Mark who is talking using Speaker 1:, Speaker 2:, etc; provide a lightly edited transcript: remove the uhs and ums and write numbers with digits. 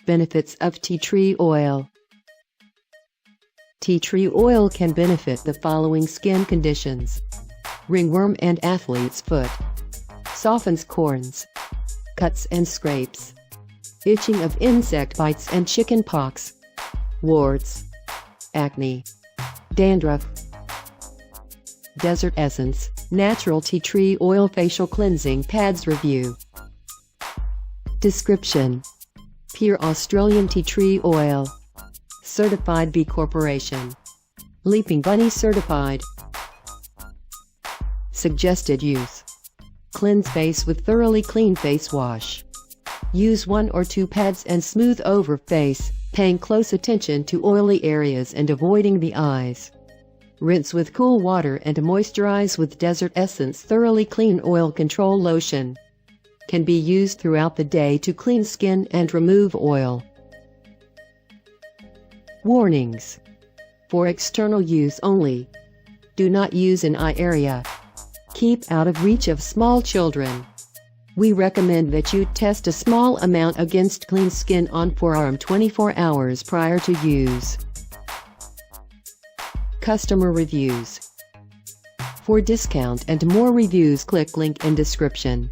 Speaker 1: Benefits of tea tree oil. Tea tree oil can benefit the following skin conditions: ringworm and athlete's foot, softens corns, cuts and scrapes, itching of insect bites and chicken pox, warts, acne, dandruff. Desert Essence Natural Tea Tree Oil Facial Cleansing Pads Review. Description: Pure Australian tea tree oil. Certified B Corporation. Leaping Bunny certified. Suggested use: cleanse face with thoroughly clean face wash. Use 1 or 2 pads and smooth over face, paying close attention to oily areas and avoiding the eyes. Rinse with cool water and moisturize with Desert Essence Thoroughly Clean Oil Control Lotion. Can be used throughout the day to clean skin and remove oil. Warnings: for external use only. Do not use in eye area. Keep out of reach of small children. We recommend that you test a small amount against clean skin on forearm 24 hours prior to use. Customer reviews. For discount and more reviews, click link in description.